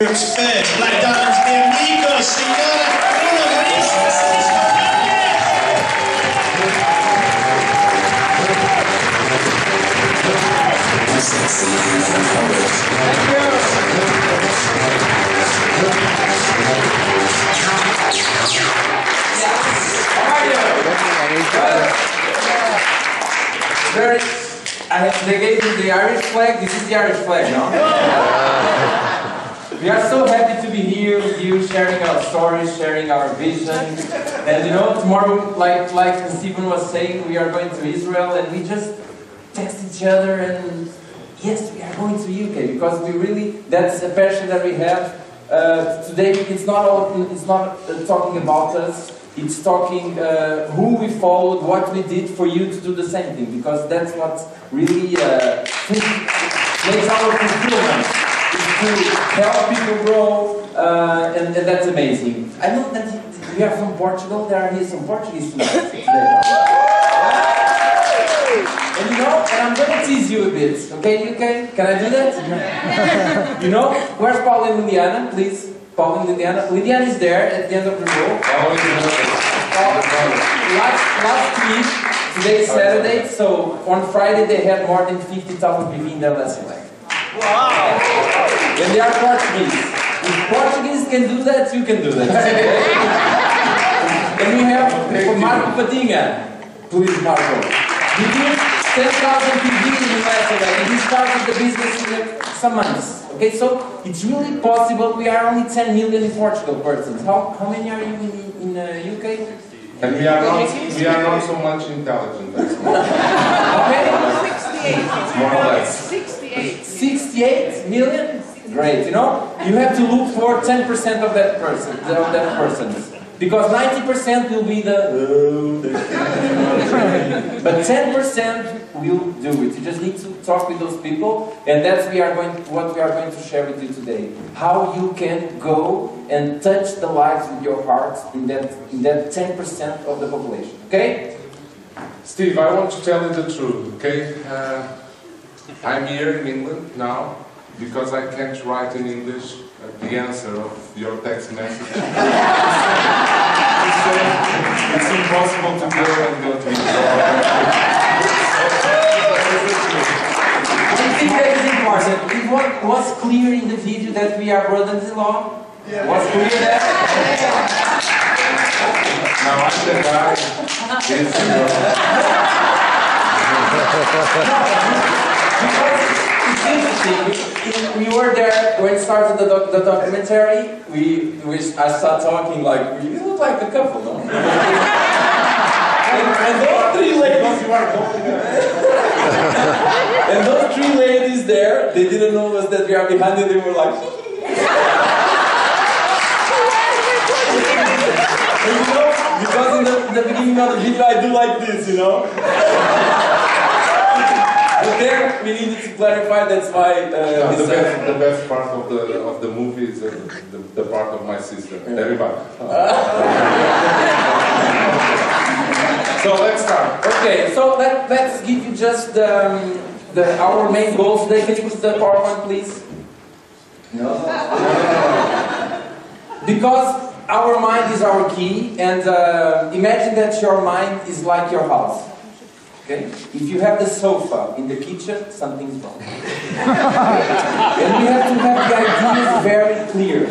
Black Diamonds, mi amico, signora Bruno Grilo, Francisco. They gave me the Irish flag. This is the Irish flag, no? We are so happy to be here with you, sharing our stories, sharing our vision. And you know, tomorrow, like Stephen was saying, we are going to Israel, and we just text each other, and yes, we are going to UK because we really, that's a passion that we have. Today, it's not talking about us. It's talking who we followed, what we did for you to do the same thing, because that's what really makes our fulfillment, is to help people grow, and that's amazing. I know that we are from Portugal, there are here some Portuguese students today. And you know, and I'm going to tease you a bit, okay, UK? Can I do that? You know, where's Paul and Liliana, please? Paul and Liliana. Liliana is there at the end of the row. Last week, today is Saturday, so on Friday they had more than 50,000 people in their lesson. Wow! And they are Portuguese. If Portuguese can do that, you can do that. And we have Marco Padinha. Please, Marco. He did 10,000 PV in the lesson, and he started the business in some months. Okay, so it's really possible. We are only 10 million in Portugal persons. How many are you in UK? And we are not so much intelligent. How many? 68. More or less. 68. 68 million? Great. You know, you have to look for 10% of that person, because 90% will be but 10% will do it. You just need to talk with those people, and that's what we are going to share with you today. How you can go and touch the lives with your heart in that 10% of the population. Okay? Steve, I want to tell you the truth, okay? I'm here in England now because I can't write in English the answer of your text message. It's impossible to go and go to I think that is important. It was clear in the video that we are brothers-in-law. Yeah. Was clear that? Now I'm the guy. It's interesting. We were there when it started the documentary. I started talking like we look like a couple, no? and those three ladies, and those three ladies there, they didn't know us that we are behind it. They were like, and you know, because in the beginning of the video I do like this, you know. But there we needed to clarify. That's why the best part of the movie is the part of my sister. Everybody. So let's start. Okay, so let's give you just our main goals today. Can you put the PowerPoint, please? No. Because our mind is our key, and imagine that your mind is like your house. Okay? If you have the sofa in the kitchen, something's wrong. And we have to have the ideas very clear.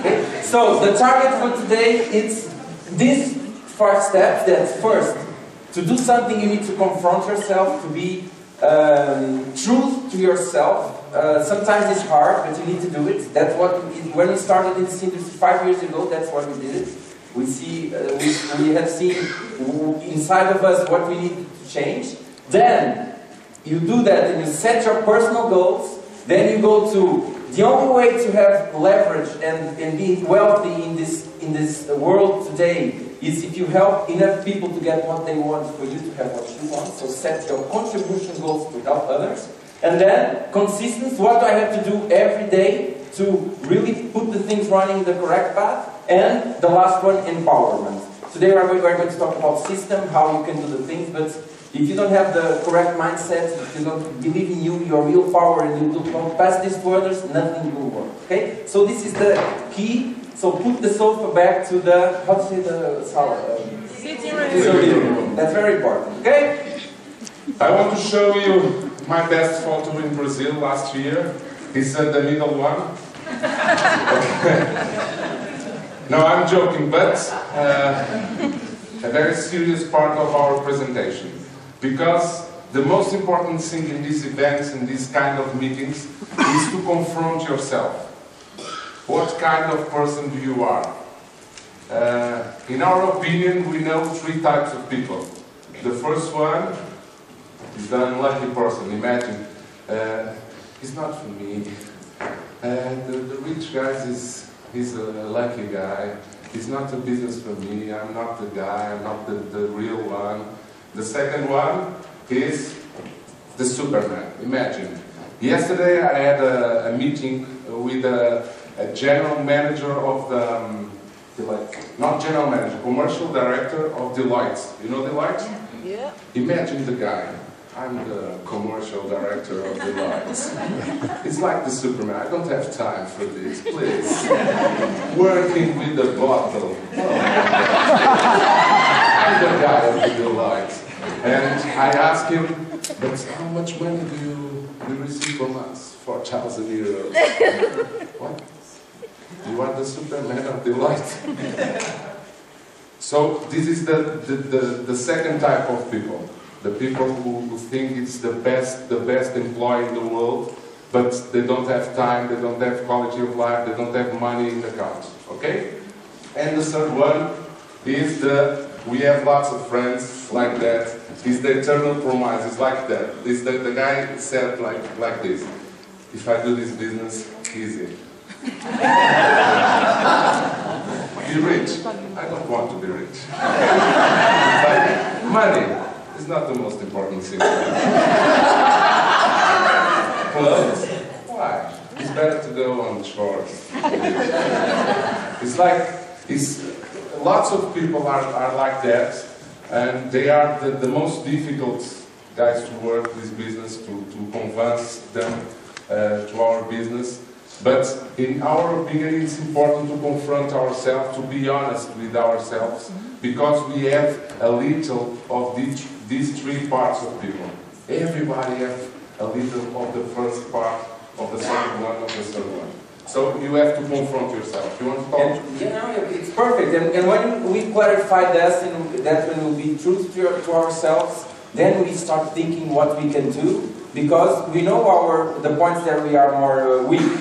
Okay? So the target for today is these 5 steps. That's first, to do something you need to confront yourself, to be true to yourself. Sometimes it's hard, but you need to do it. That's what when we started in this industry 5 years ago, that's what we did it. We see, we have seen inside of us what we need to change. Then you do that and you set your personal goals. Then you go to the only way to have leverage and be wealthy in this world today is if you help enough people to get what they want for you to have what you want. So set your contribution goals to help others. And then consistency, what do I have to do every day to really put the things running in the correct path? And the last one, empowerment. Today we're going to talk about system, how you can do the things, but If you don't have the correct mindset, if you don't believe in you, your real power, and you don't pass this to others, nothing will work. Okay? So this is the key. So put the sofa back to the, how to say the sitting room. That's very important. Okay? I want to show you my best photo in Brazil last year. This is the middle one. No, I'm joking, but a very serious part of our presentation. Because the most important thing in these events, in these kind of meetings, is to confront yourself. What kind of person do you are? In our opinion, we know 3 types of people. The first one is the unlucky person. Imagine, it's not for me. The rich guy he's a lucky guy. It's not a business for me. I'm not the guy. I'm not the real one. The second one is the Superman. Imagine. Yesterday I had a meeting with a general manager of the Deloitte. Not general manager, commercial director of Deloitte. You know Deloitte? Yeah. Imagine the guy. I'm the commercial director of Deloitte. It's like the Superman. I don't have time for this, please. Working with the bottle. Oh, I'm the guy of the Deloitte. And I asked him, but how much money do you receive from us? 4,000 euros. What? You are the Superman of Deloitte. So this is the second type of people. The people who think it's the best employee in the world, but they don't have time, they don't have quality of life, they don't have money in the account. Okay? And the third one is we have lots of friends like that. It's the eternal promise. It's like that. It's the guy said like this. If I do this business, easy. Be rich. I don't want to be rich. Like, money. It's not the most important thing. Clothes? Why? It's better to go on shorts. It's like, lots of people are like that, and they are the most difficult guys to work this business, to convince them to our business. But in our opinion, it's important to confront ourselves, to be honest with ourselves, because we have a little of these 3 parts of people. Everybody has a little of the first part, of the second one, of the third one. So you have to confront yourself. You want to talk? It's perfect. And when we clarify this, and that will be truth to ourselves, then we start thinking what we can do, because we know the points that we are more weak.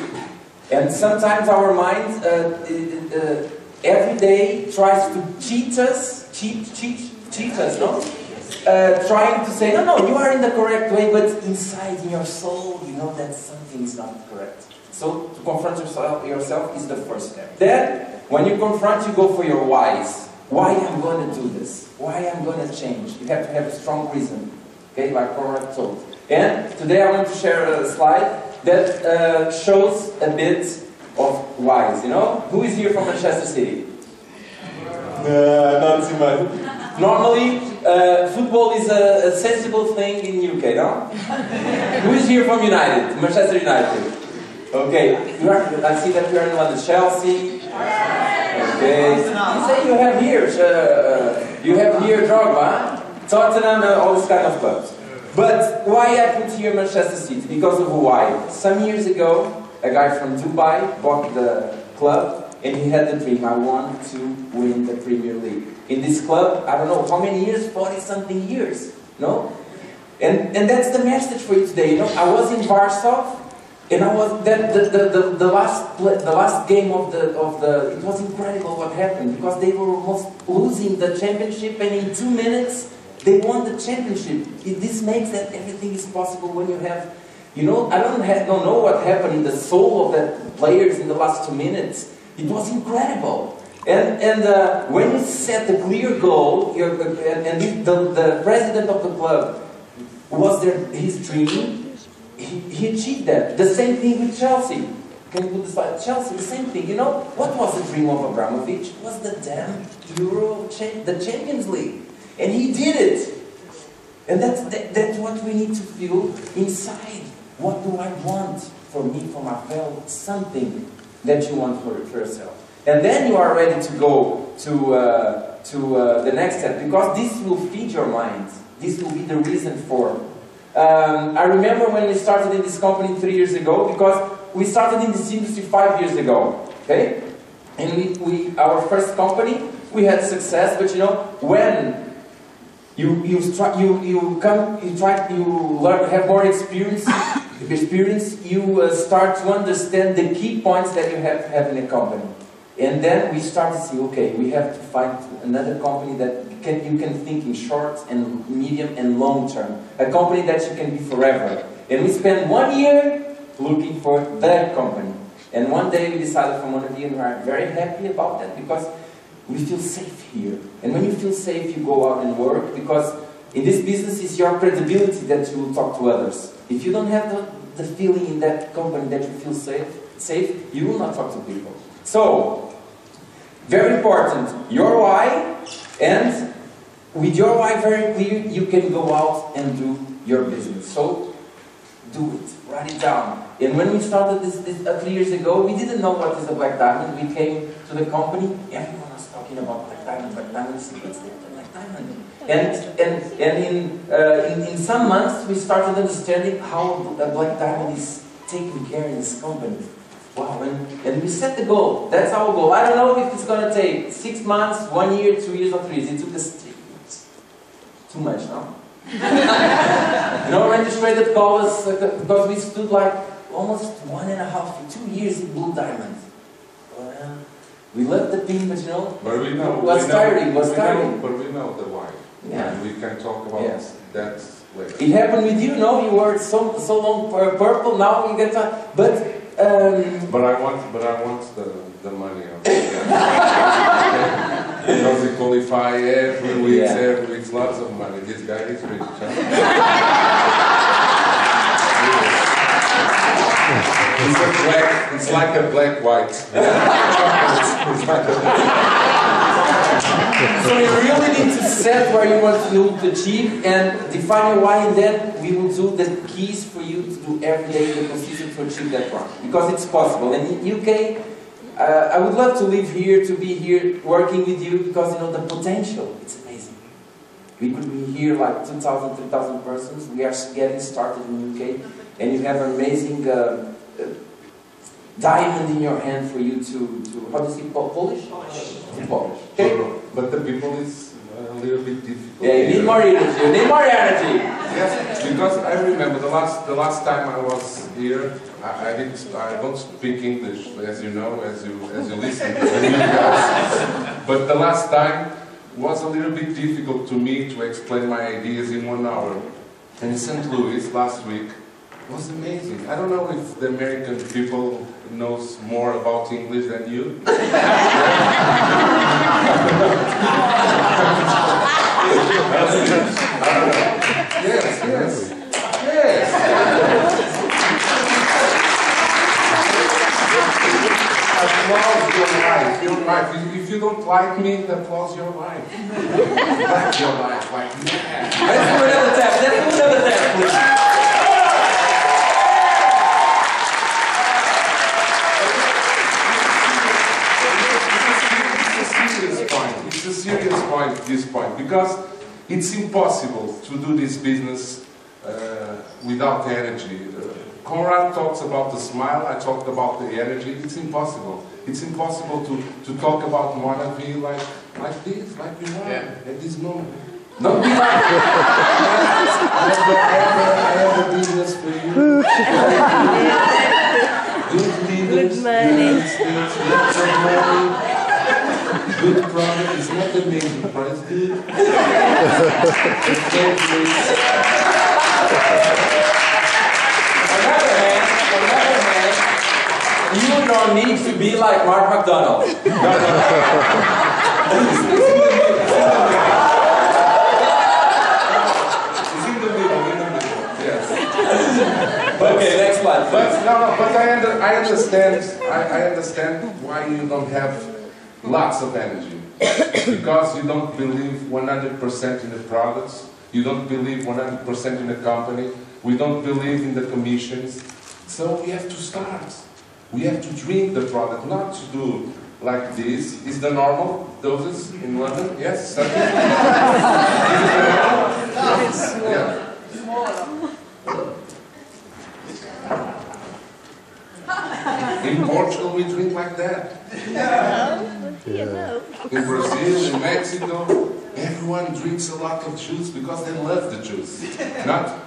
And sometimes our mind every day tries to cheat us, no? Trying to say, no, you are in the correct way, but inside, in your soul, you know that something is not correct. So to confront yourself is the first step. Then, when you confront, you go for your whys. Why I'm going to do this? Why I'm going to change? You have to have a strong reason. Okay, like Conrad told. And today I want to share a slide that shows a bit of whys, you know? Who is here from Manchester City? Not too much. Normally, football is a sensible thing in UK, no? Who is here from United? Manchester United? Okay, I see that you are in London. Chelsea? Okay. You say you have here Drogba, Tottenham, and all this kind of clubs. But why I put here Manchester City? Because of why? Some years ago, a guy from Dubai bought the club, and he had the dream, I want to win the Premier League. In this club, I don't know how many years, 40-something years, no? And that's the message for you today, you know? I was in Warsaw, and I was the last game of the it was incredible what happened, because they were almost losing the championship, and in 2 minutes they won the championship. This makes that everything is possible when you have, you know, I don't know what happened in the soul of the players in the last 2 minutes. It was incredible. And when you set a clear goal, the president of the club was his dream, he achieved that. The same thing with Chelsea. Can you put this slide? Chelsea, the same thing. You know, what was the dream of Abramovich? It was the damn the Champions League. And he did it. And that's what we need to feel inside. What do I want for me, for my family? Something that you want for yourself. And then you are ready to go to the next step, because this will feed your mind. This will be the reason for. I remember when we started in this company 3 years ago, because we started in this industry 5 years ago, okay? And our first company, we had success, but you know, when you learn, have more experience, you start to understand the key points that you have in a company. And then we start to see, okay, we have to find another company that you can think in short and medium and long term. A company that you can be forever. And we spent 1 year looking for that company. And one day we decided for MonaVie's, and we are very happy about that, because we feel safe here. And when you feel safe, you go out and work, because in this business it's your credibility that you will talk to others. If you don't have the feeling in that company that you feel safe, you will not talk to people. So, very important, your why, and with your why very clear, you can go out and do your business. So, do it, write it down. And when we started this 3 years ago, we didn't know what is a black diamond. We came to the company, everyone was talking about black diamond. We said, what's that, black diamond? And in some months, we started understanding how a black diamond is taken care in this company. Wow, and we set the goal. That's our goal. I don't know if it's going to take 6 months, 1 year, 2 years, or 3 years. It took us 3 years. Too much, no? You know, registered call us because we stood like almost 1.5 2 years in blue diamond. Well, we left the team, but you know, it was tiring. But we know the why. Yeah. And we can talk about that later. It happened with you, no? You were so long purple. Now you get time, but I want the money. Because we qualify every week, lots of money. This guy is rich. It's like a black-white. So you really need to set where you want to achieve and define your why, and then we will do the keys for you to do every day the consistent to achieve that one. Because it's possible. And in UK, I would love to live here, to be here working with you, because you know the potential, it's amazing. We could be here like 2,000, 3,000 persons. We are getting started in UK, and you have an amazing diamond in your hand for you to how do you say, polish? To polish. Okay? But the people is a little bit difficult. Yeah, you need more energy. You need more energy. Yes, because I remember the last time I was here, I don't speak English, as you know, as you listen to the guys. But the last time was a little bit difficult to me to explain my ideas in 1 hour. And in St. Louis last week was amazing. I don't know if the American people knows more about English than you. Yes. Applause your life. If you don't like me, applause your life. Like your life, like man. Let's do another tap, please. It's a serious point, this point, because it's impossible to do this business without energy. Conrad talks about the smile, I talked about the energy. It's impossible. It's impossible to talk about MonaVie's like this, like you are, at this moment. Don't be like I have a business for you. Good leaders, good money. Good product is not the main price, good. On the other hand, you don't need to be like Mark McDonald. Okay, next slide. But I understand why you don't have lots of energy. Because you don't believe 100% in the products, You don't believe 100% in the company. We don't believe in the commissions. So we have to start. We have to drink the product, not to do like this. Is the normal doses in London? Yes? Is it the normal? Yeah. In Portugal we drink like that. In Brazil, in Mexico, everyone drinks a lot of juice because they love the juice. Not?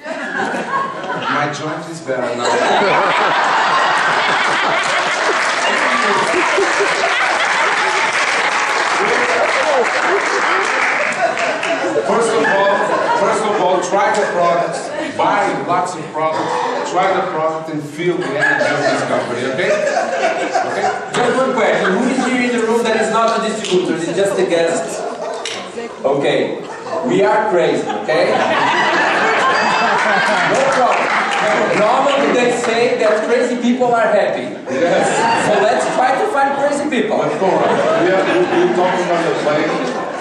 My joint is better now. First of all, try the product, buy lots of products, try the product and feel the energy of this company, okay? Okay? Just one question, who is here in the room that is not a distributor, it's just a guest? Okay, we are crazy, okay? No problem. Normally they say that crazy people are happy. Yes. So let's try to find crazy people. But go on. We're talking on the plane.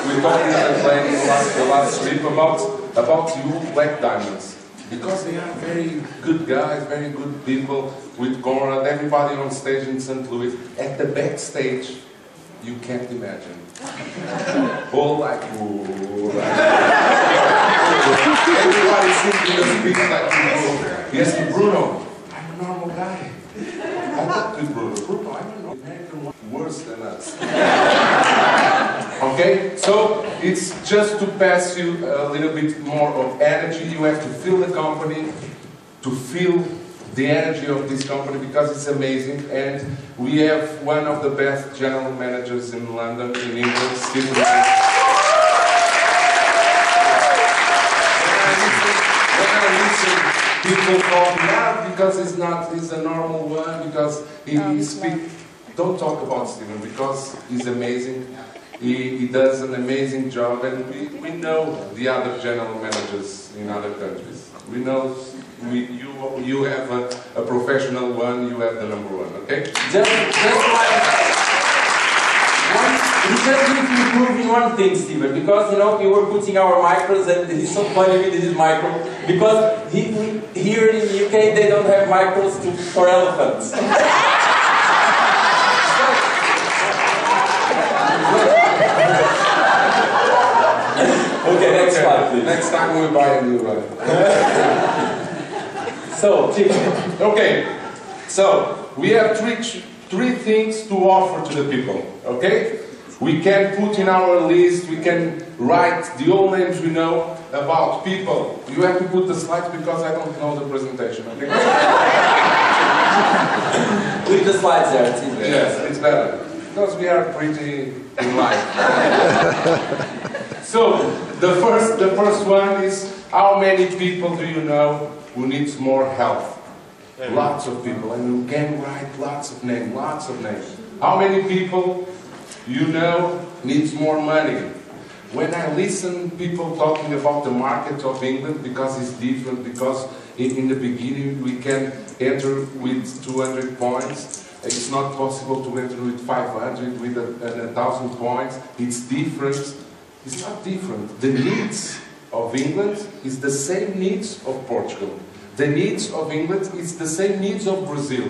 We're talking on the plane in the last trip about you Black Diamonds. Because they are very good guys, very good people with Conrad, everybody on stage in St. Louis. At the backstage, you can't imagine. All like, ooh, everybody singing the speech like Bruno. Yes, Bruno, I'm a normal guy. I talked with Bruno. Bruno, I'm a normal guy. Worse than us. Okay, so it's just to pass you a little bit more of energy. You have to feel the company, to feel the energy of this company because it's amazing. And we have one of the best general managers in London, in England, Stephen. When I listen, people call me out because he's a normal one, because he speaks. Don't talk about Stephen because he's amazing. He does an amazing job, and we know the other general managers in other countries. We know you have a professional one, you have the number one, okay? Just need to improve in one thing, Steven, because you know we were putting our micros, and it's so funny with this micro because here in the UK they don't have micros for elephants. Okay, next slide, please. Next time we buy a new one. So, okay, so we have three things to offer to the people, okay? We can put in our list, we can write the old names we know about people. You have to put the slides because I don't know the presentation, okay? With the slides there, it's easier. Yes, it's better. Because we are pretty in line. So, the first one is, how many people do you know who needs more help? Lots of people, and you can write lots of names. How many people you know needs more money? When I listen people talking about the market of England, because it's different, because in the beginning we can enter with 200 points, it's not possible to enter with 500, with 1,000 points, it's different. It's not different. The needs of England is the same needs of Portugal. The needs of England is the same needs of Brazil.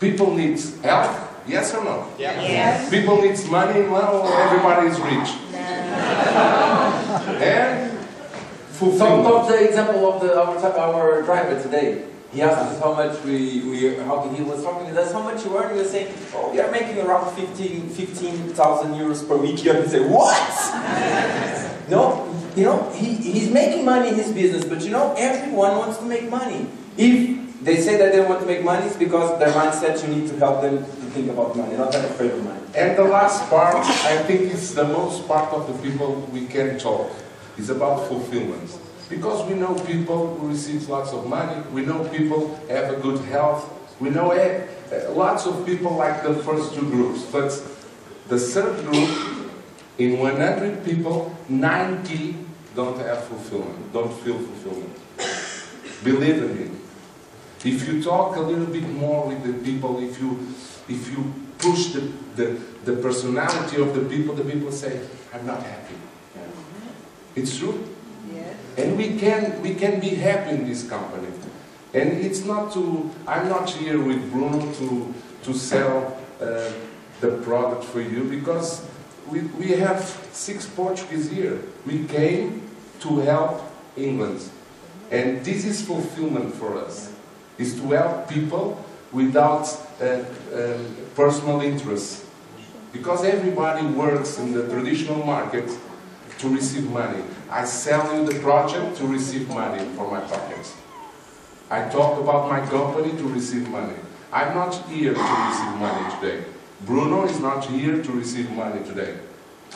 People need health, yes or no? Yeah. Yes. People need money, well, everybody is rich. No. And Some of the example of our driver today. He asked us how much he was talking with us, how much you earn. We were saying, oh, we are making around 15,000 euros per week. You have to say, what? No, you know, he's making money in his business, but you know, everyone wants to make money. If they say that they want to make money, it's because their mindset, you need to help them to think about money, not have afraid of money. And the last part, I think it's the most part of the people we can talk, is about fulfillment. Because we know people who receive lots of money, we know people have a good health, we know lots of people like the first two groups, but the third group, in 100 people, 90 don't have fulfillment, don't feel fulfillment. Believe in me. If you talk a little bit more with the people, if you push the personality of the people say, I'm not happy. It's true. And we can be happy in this company. And it's not to, I'm not here with Bruno to sell the product for you, because we have 6 Portuguese here. We came to help England. And this is fulfillment for us, is to help people without personal interest. Because everybody works in the traditional market to receive money. I sell you the project to receive money for my pockets. I talk about my company to receive money. I'm not here to receive money today. Bruno is not here to receive money today.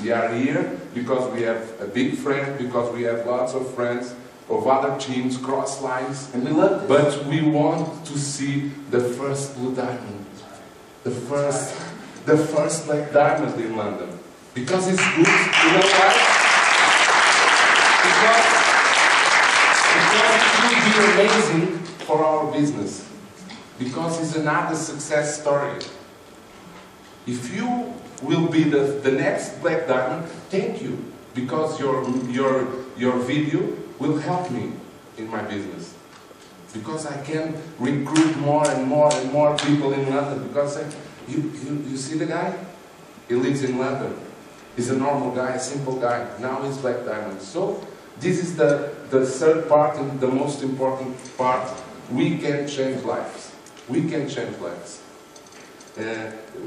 We are here because we have a big friend, because we have lots of friends of other teams, cross lines. And we love this. But we want to see the first blue diamond. The first black diamond in London. Because it's good, you know why? Because it will be amazing for our business. Because it's another success story. If you will be the next black diamond, thank you. Because your video will help me in my business. Because I can recruit more and more and more people in London. Because you see the guy? He lives in London. He's a normal guy, a simple guy. Now he's black diamond. So this is the third part and the most important part. We can change lives. We can change lives.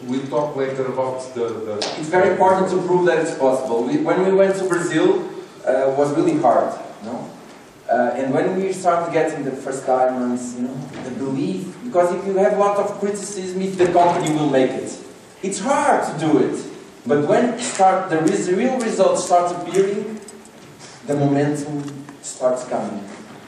We'll talk later about the... It's very important to prove that it's possible. When we went to Brazil, it was really hard, you know? And when we started getting the first diamonds, you know, the belief, because if you have a lot of criticism, if the company will make it, it's hard to do it. But when the real results start appearing, the momentum starts coming,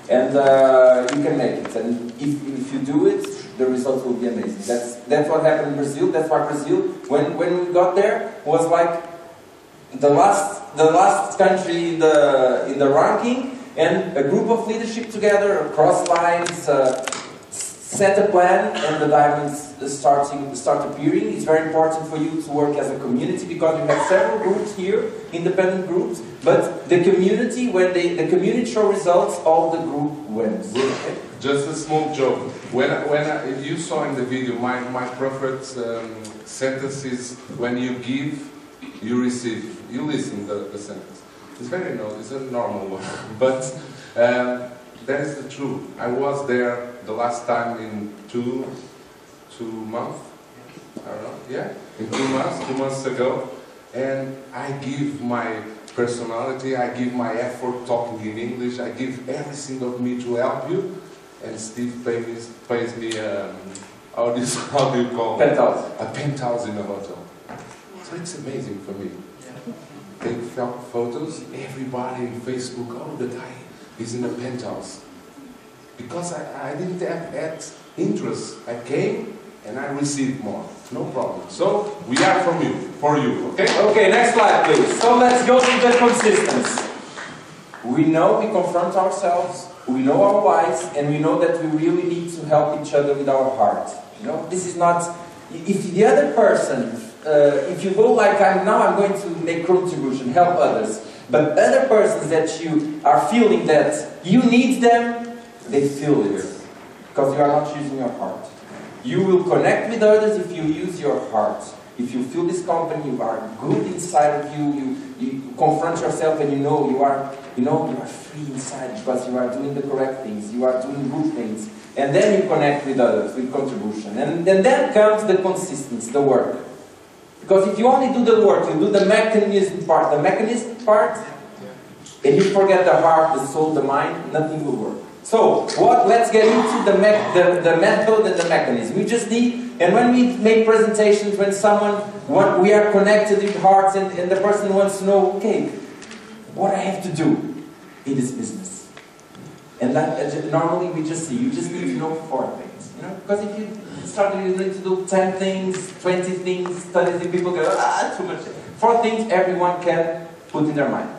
and you can make it. And if you do it, the results will be amazing. That's what happened in Brazil. That's why Brazil, when we got there, was like the last country in the ranking, and a group of leadership together, across lines, set a plan, and the diamonds start appearing. It's very important for you to work as a community, because you have several groups here, independent groups, but the community, when the community show results, all the group wins. Okay? Just a small joke. When you saw in the video, my preferred sentence is, when you give, you receive. You listen the sentence. It's very it's a normal one, but that is the truth. I was there the last time in two months. I don't know. Yeah, in 2 months, 2 months ago, and I give my personality, I give my effort talking in English, I give everything of me to help you, and Steve pays me how do you call it? Penthouse. A penthouse in a hotel. So it's amazing for me. Take photos, everybody in Facebook, oh, the guy is in a penthouse. Because I didn't have interest. I came and I received more. No problem. So we are for you, okay? Okay, next slide, please. So let's go to the consistency. We know we confront ourselves, we know our whys, and we know that we really need to help each other with our heart. You know, this is not... If the other person... if you go like I'm going to make contribution, help others, but other persons that you are feeling that you need them, they feel it, because you are not using your heart. You will connect with others if you use your heart. If you feel this company, you are good inside of you. You confront yourself, and you are free inside, because you are doing the correct things. You are doing good things, and then you connect with others with contribution, and then comes the consistency, the work. Because if you only do the work, you do the mechanism part, and you forget the heart, the soul, the mind, nothing will work. So, let's get into the method and the mechanism. We just need, and when we make presentations, when we are connected with hearts, and the person wants to know, okay, what I have to do in this business. And that, normally you just need to know 4 things. You know? Because if you you need to do 10 things, 20 things, 30 things, people go, too much. 4 things everyone can put in their mind.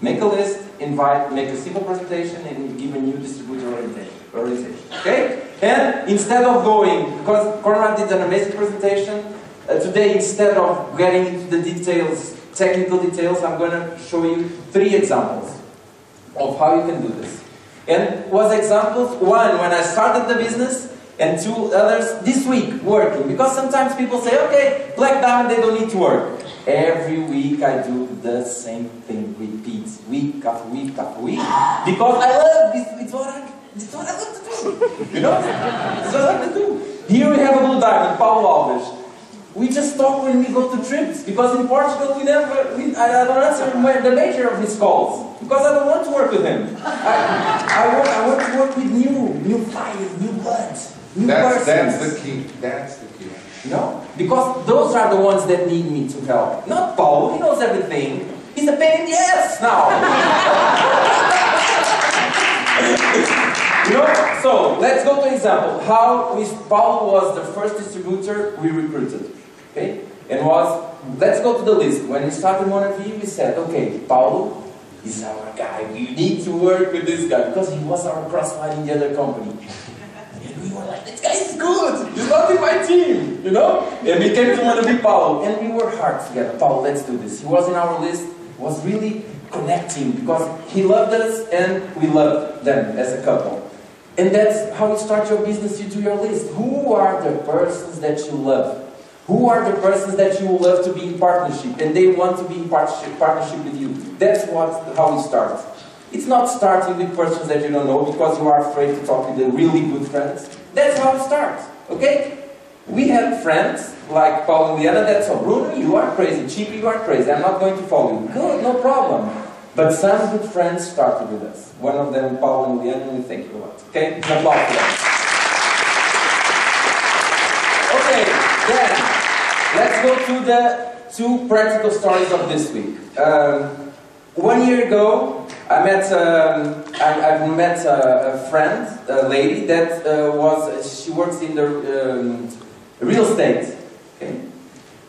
Make a list, invite, make a simple presentation, and give a new distributor organization. Okay? And instead of going, because Conrad did an amazing presentation, today instead of getting into the details, technical details, I'm going to show you 3 examples. of how you can do this. And was examples, one when I started the business, and two others this week working. Because sometimes people say, okay, Black Diamond, they don't need to work. Every week I do the same thing, repeat, week after week after week. Because I love this, it's what I love to do. You know? It's what I like to do. Here we have a Blue Diamond, Paulo Alves. We just talk when we go to trips, because in Portugal I don't answer the major of his calls, because I don't want to work with him. I want to work with new fire, new blood, new persons. That's the key. That's the key. No? Because those are the ones that need me to help. Not Paulo, he knows everything. He's a pain in the ass now. You know? So, let's go to an example. How Paulo was the first distributor we recruited. Okay? And let's go to the list. When we started MonaVie's, we said, okay, Paulo is our guy. We need to work with this guy, because he was our crossline in the other company. And we were like, this guy is good. He's not in my team, you know? And we came to MonaVie's Paulo, and we worked hard together. Paulo, let's do this. He was in our list, was really connecting, because he loved us and we loved them as a couple. And that's how you start your business. You do your list. Who are the persons that you love? Who are the persons that you love to be in partnership, and they want to be in partnership with you? That's how we start. It's not starting with persons that you don't know, because you are afraid to talk with the really good friends. That's how it starts, okay? We have friends, like Paul and Liana, that say, Bruno, you are crazy, Chico, you are crazy, I'm not going to follow you. Good, no problem. But some good friends started with us. One of them, Paul and Liana, and we thank you a lot. Okay? An applause for them. Okay, then, let's go to the two practical stories of this week. 1 year ago, I've met a friend, a lady that she works in the real estate. Okay?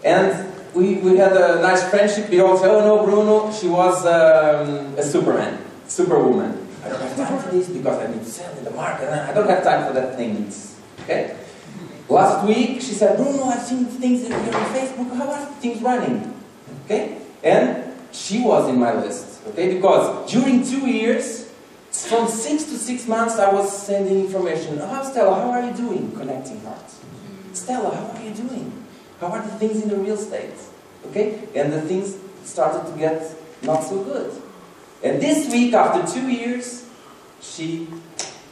And we had a nice friendship. We all said, oh no, Bruno, she was a superwoman. I don't have time for this because I need to sell in the market. I don't have time for that thing. Okay? Last week, she said, Bruno, I've seen things here on Facebook. How are things running? Okay? And she was in my list. Okay? Because during 2 years, from 6 to 6 months, I was sending information. Oh, Stella, how are you doing? Connecting hearts. Stella, how are you doing? How are the things in the real estate? Okay? And the things started to get not so good. And this week, after 2 years, she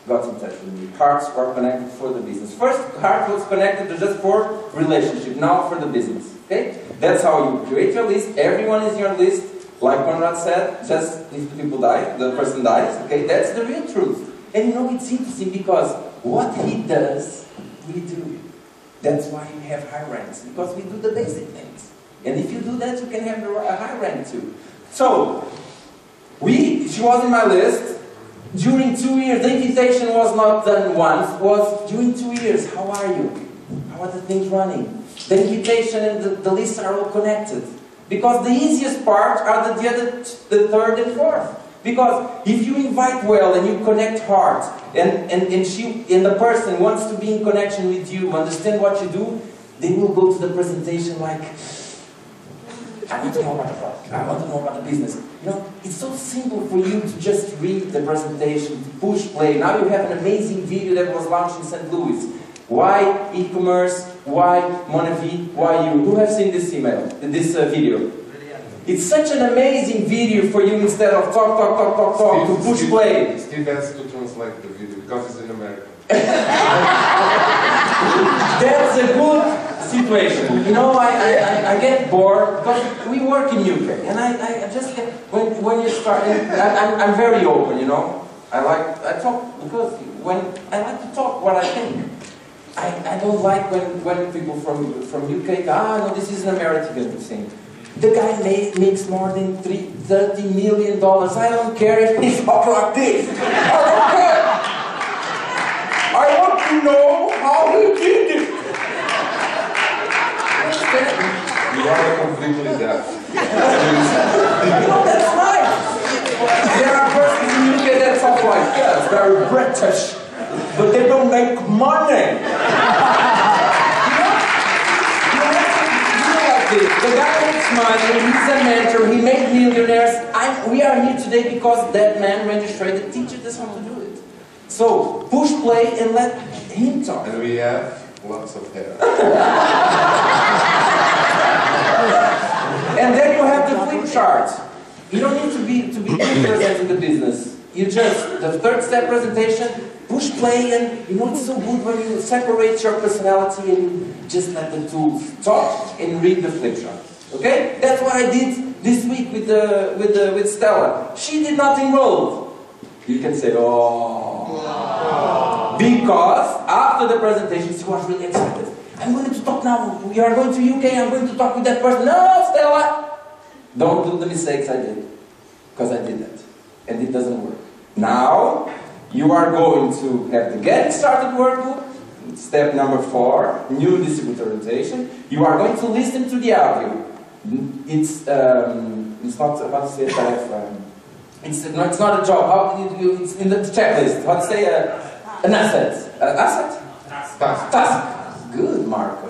got in touch with me. Hearts were connected for the business. First, heart was connected just for relationship, now for the business. Okay? That's how you create your list. Everyone is your list. Like Conrad said, just if people die, the person dies. Okay? That's the real truth. And you know, it's interesting because what he does, we do. That's why we have high ranks. Because we do the basic things. And if you do that, you can have a high rank too. So, she was in my list. During 2 years, the invitation was not done once, was during 2 years, how are you? How are the things running? The invitation and the lists are all connected. Because the easiest part are the third and fourth. Because if you invite well and you connect hard, and the person wants to be in connection with you, understand what you do, they will go to the presentation like, I want to know about the product. I want to know about the business. You know, it's so simple for you to just read the presentation, to push play. Now you have an amazing video that was launched in St. Louis. Why e-commerce? Why MonaVie's? Why you? Who have seen this video? It's such an amazing video for you instead of talk, to push play. Steve has to translate the video because it's in American. That's a good situation. You know, I get bored because we work in UK, and I just get, when you start, I'm very open, you know. I talk because when I like to talk what I think. I don't like when people from UK go, no, this is an American thing. The guy makes more than $30 million. I don't care if he's talk like this. I don't care. I want to know how he did it. You are completely deaf. No, that's right. There are persons in UK that talk like us. They're British, but they don't make money. You know like this. The guy makes money, he's a mentor, he made millionaires. We are here today because that man, Randy Schrader, teaches us how to do it. So, push play and let him talk. And we have lots of hair. And then you have the flip chart. You don't need to be presenting the business. You just, the third step presentation, push play, and you know it's so good when you separate your personality and just let the tools talk and read the flip chart. Okay? That's what I did this week with Stella. She did not enroll. You can say, oh. Because after the presentation she was really excited. I'm going to talk now. We are going to UK. I'm going to talk with that person. No, Stella! Don't do the mistakes I did. Because I did that. And it doesn't work. Now, you are going to have the Getting Started workbook. Step number 4, new distributor orientation. You are going to listen to the audio. It's not how to say it. It's not a job. How it's in the checklist. How to say an asset? Asset? Task. Good, Marco.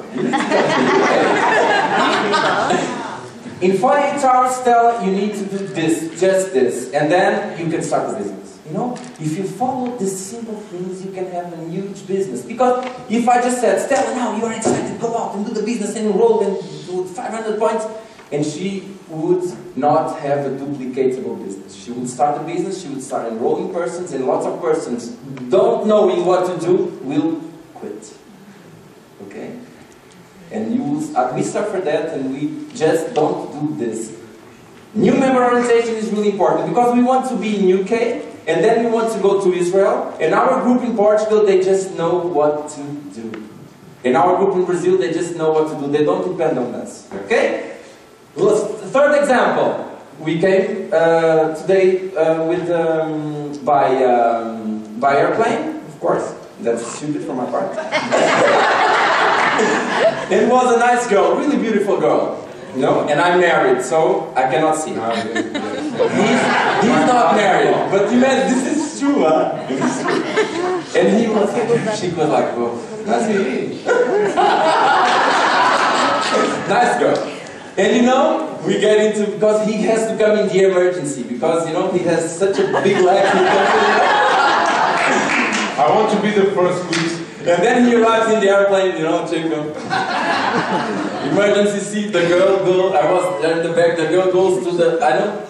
In 48 hours, Stella, you need to do this, just this, and then you can start the business. You know, if you follow these simple things, you can have a huge business. Because if I just said, Stella, now you are excited, go out and do the business and enroll and do 500 points, and she would not have a duplicatable business. She would start a business, she would start enrolling persons, and lots of persons, don't knowing what to do, will quit. Okay? And we suffer that, and we just don't do this. New member orientation is really important because we want to be in UK, and then we want to go to Israel, and our group in Portugal, they just know what to do. In our group in Brazil, they just know what to do. They don't depend on us. Okay? Third example. We came today by airplane, of course. That's stupid from my part. It was a nice girl, really beautiful girl. You know, and I'm married, so I cannot see her. He's not married, but you man, this is true, huh? This is true. And she was like, oh, that's me. Nice girl. And you know, we get into, because he has to come in the emergency, because you know, he has such a big leg. I want to be the first, please. And then he arrives in the airplane, you know, Chico. Emergency seat, the girl, I was there in the back, the girl goes to the,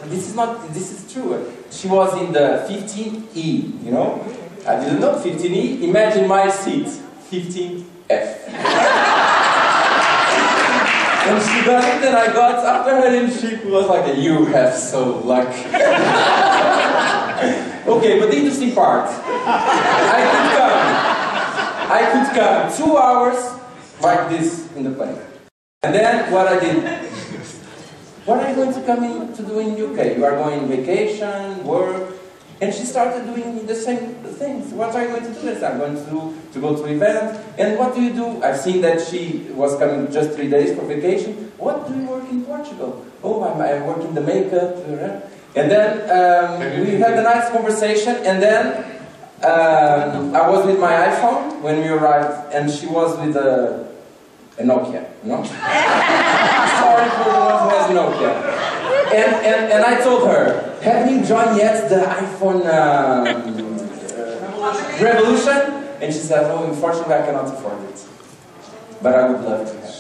this is true. She was in the 15E, you know. I didn't know 15E. Imagine my seat, 15F. And she got it, and I got after her, and she was like, you have so luck. Okay, but the interesting part, I could come 2 hours like this in the plane. And then what I did, what are you going to come in to do in UK? You are going on vacation, work, and she started doing the same things. What are you going to do? I'm going to go to events. And what do you do? I've seen that she was coming just 3 days for vacation. What do you work in Portugal? Oh, I work in the makeup. And then we had a nice conversation, and then I was with my iPhone when we arrived, and she was with a Nokia, you know? Sorry for the one who has Nokia. And I told her, have you joined yet the iPhone revolution? And she said, oh, unfortunately I cannot afford it. But I would love to have.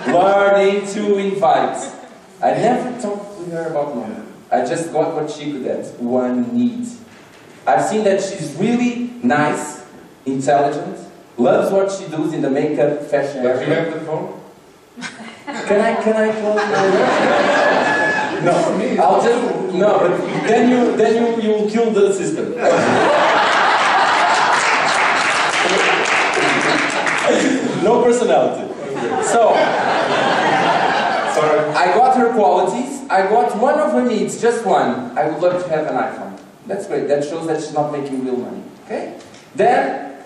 Learning to invite. I never talked with her about money. I just got what she could add, one need. I've seen that she's really nice, intelligent, loves what she does in the makeup, fashion. But you have the phone? Can I call her? No, I'll just, no, but then you will kill the system. No personality. So, I got her qualities, I got one of her needs, just one. I would love to have an iPhone. That's great, that shows that she's not making real money. Okay? Then,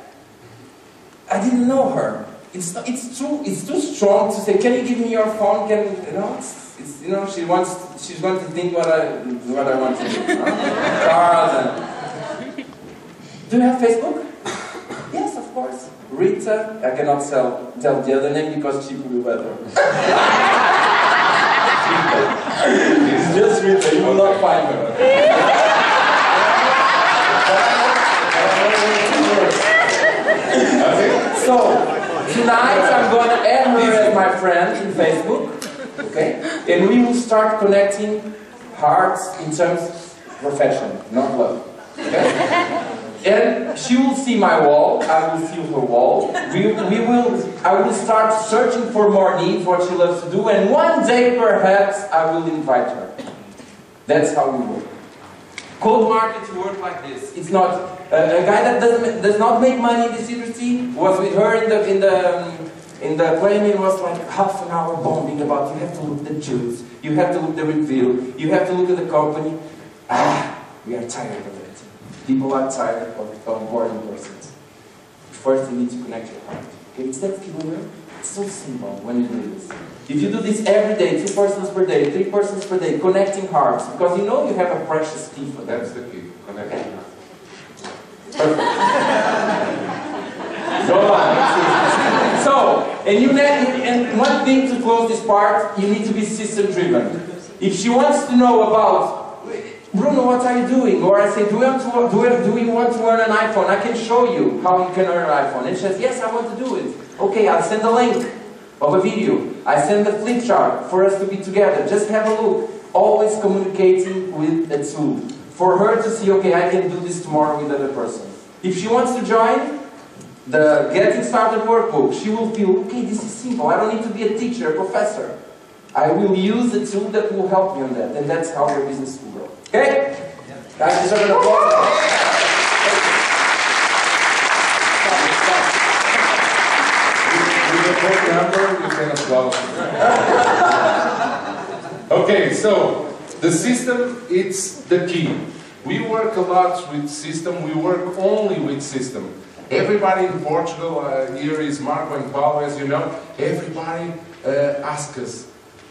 I didn't know her. It's too strong to say, can you give me your phone? She's going to think what I want to do. Cars and... Do you have Facebook? Yes, of course. Rita, I cannot tell the other name because she will be better. It's just Rita, you will not find her. So, tonight I'm going to add her as my friend in Facebook, okay? And we will start connecting hearts in terms of profession, not love, okay? And she will see my wall, I will see her wall. I will start searching for more needs, what she loves to do, and one day perhaps I will invite her. That's how we work. Cold markets work like this. It's not a guy that does not make money in this industry was with her in the plane. It was like half an hour bombing about you have to look at the juice, you have to look at the review, you have to look at the company. We are tired of it. People are tired of boring persons. First, you need to connect your heart. Okay, it's that skill. It's so simple when you do this. If you do this every day, 2 persons per day, 3 persons per day, connecting hearts, because you know you have a precious key for that. That's the key, connecting hearts. Perfect. Go on. So, and one thing to close this part, you need to be system driven. If she wants to know about Bruno, what are you doing? Or I say, do you want to earn an iPhone? I can show you how you can earn an iPhone. And she says, yes, I want to do it. Okay, I'll send a link of a video. I send the flip chart for us to be together. Just have a look. Always communicating with a tool. For her to see, okay, I can do this tomorrow with another person. If she wants to join the Getting Started workbook, she will feel, okay, this is simple. I don't need to be a teacher, a professor. I will use a tool that will help me on that. And that's how your business will grow. Okay? Guys, deserve an applause. With the phone number, you can applaud. Okay, so the system, it's the key. We work a lot with system. We work only with system. Everybody in Portugal, here is Marco and Paulo, as you know, everybody asks us,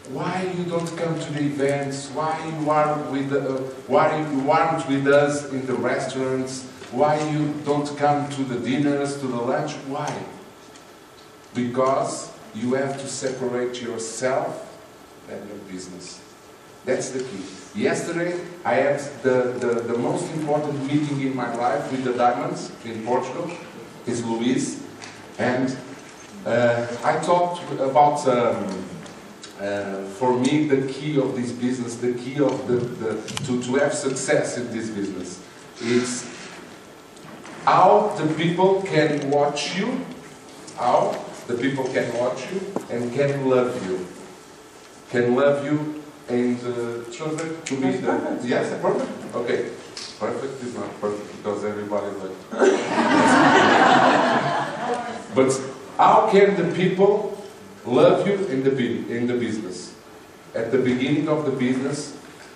why you don't come to the events? Why you aren't with us in the restaurants? Why you don't come to the dinners, to the lunch? Why? Because you have to separate yourself and your business. That's the key. Yesterday I had the most important meeting in my life with the diamonds in Portugal. It's Luis, and I talked about. For me, the key of this business, the key of to have success in this business, is how the people can watch you, how the people can watch you and can love you. Can love you and perfect to be the... Yes, perfect? Okay. Perfect is not perfect because everybody like... But how can the people love you in the business? At the beginning of the business,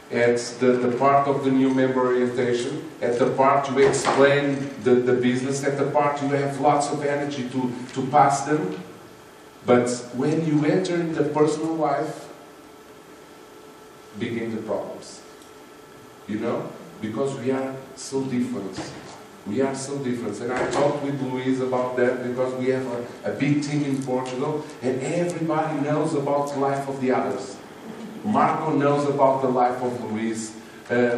at the part of the new member orientation, at the part you explain the business, at the part you have lots of energy to pass them. But when you enter in the personal life, begin the problems. You know? Because we are so different. We are so different, and I talked with Luis about that because we have a big team in Portugal and everybody knows about the life of the others. Marco knows about the life of Luis,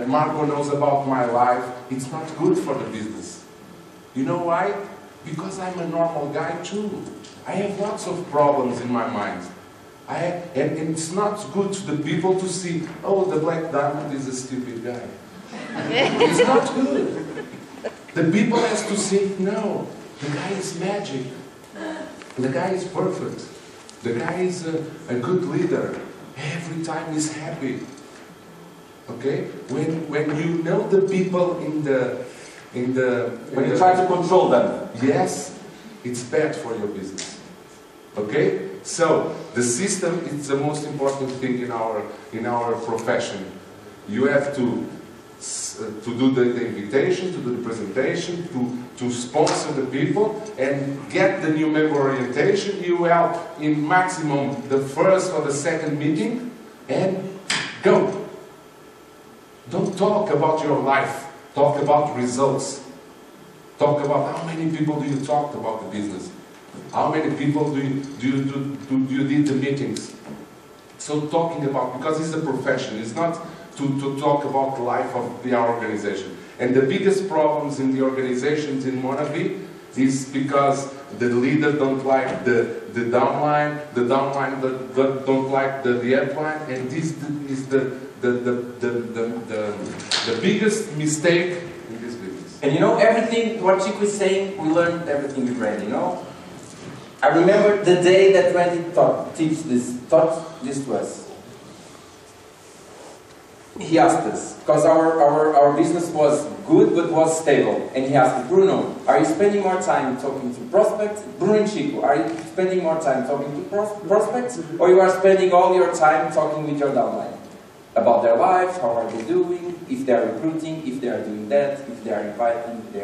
Marco knows about my life. It's not good for the business. You know why? Because I'm a normal guy too. I have lots of problems in my mind. And it's not good to the people to see, oh, the black diamond is a stupid guy. It's not good. The people has to say, no, the guy is magic. The guy is perfect. The guy is a good leader. Every time he's happy. Okay? When you know the people when you try to control them. Yes, it's bad for your business. Okay? So the system is the most important thing in our profession. You have to do the invitation, to do the presentation, to sponsor the people and get the new member orientation. You help in maximum the first or the second meeting and go. Don't talk about your life, talk about results. Talk about how many people do you talk about the business? How many people do you did the meetings? So talking about, because it's a profession, it's not to talk about the life of the organization. And the biggest problems in the organizations in MonaVie is because the leader don't like the downline don't like the upline, and this is the biggest mistake in this business. And you know, everything, what Chico is saying, we learned everything with Randy, you know? I remember the day that Randy taught this to us. He asked us, because our business was good but was stable, and he asked us, Bruno, are you spending more time talking to prospects? Bruno and Chico, are you spending more time talking to prospects, or you are spending all your time talking with your downline? About their lives, how are they doing, if they are recruiting, if they are doing that, if they are inviting, if they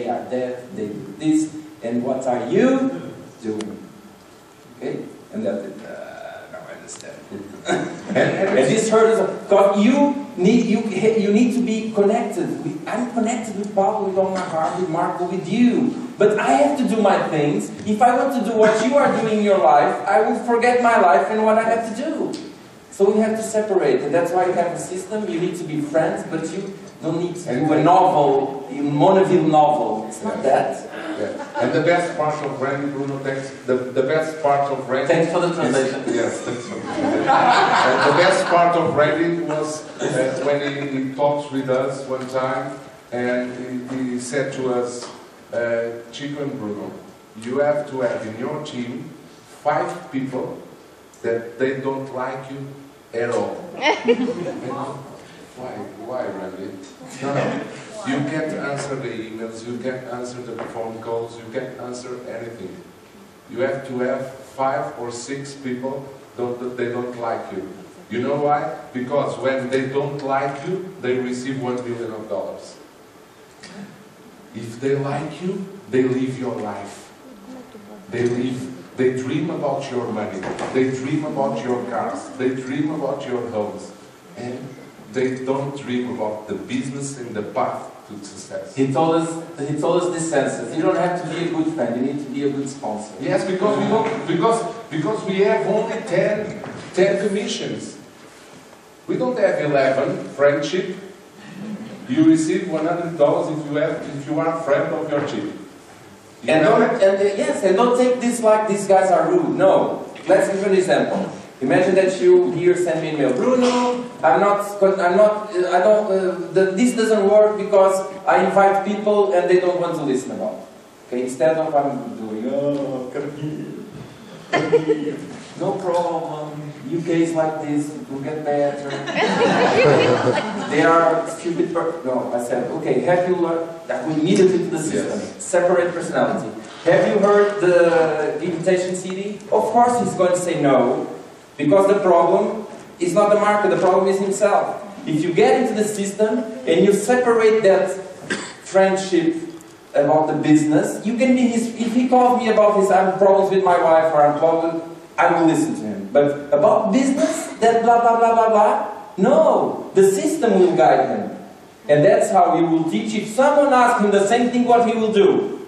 are that, they do this, and what are you doing? Okay? And that's it. Now I understand. and this hurt us, because you need to be connected. I'm connected with Paulo, with all my heart, with Marco, with you. But I have to do my things. If I want to do what you are doing in your life, I will forget my life and what I have to do. So we have to separate, and that's why you have a system. You need to be friends, but you don't need to do a novel, a MonaVie's novel. It's not that. Yeah. And the best part of Randy, Bruno, thanks. The best part of Randy. Thanks for the translation. Yes, thanks for the translation. And the best part of Randy was when he talked with us one time, and he said to us, Chico and Bruno, you have to have in your team 5 people that they don't like you at all. Why, Randy? No. You can't answer the emails, you can't answer the phone calls, you can't answer anything. You have to have 5 or 6 people that they don't like you. You know why? Because when they don't like you, they receive $1 million. If they like you, they live your life. They dream about your money, they dream about your cars, they dream about your homes, and they don't dream about the business and the path to success. He told us this sentence: you don't have to be a good friend, you need to be a good sponsor. Yes, because we don't, because we have only 10 commissions. We don't have 11 friendship. You receive $100 if you are a friend of your chief. And don't take this like these guys are rude. No. Let's give an example. Imagine that you here send me an email, Bruno, this doesn't work because I invite people and they don't want to listen about it. Okay, instead of I'm doing, come here, no problem, UK is like this, it will get better. They are stupid no, I said, okay, have you learned, that we immediately to the system, yes. Separate personality. Have you heard the invitation CD? Of course he's going to say no. Because the problem is not the market, the problem is himself. If you get into the system and you separate that friendship about the business, you can be if he calls me about his problems with my wife or I will listen to him. But about business, that blah blah blah blah blah, no, the system will guide him. And that's how he will teach. If someone asks him the same thing, what he will do?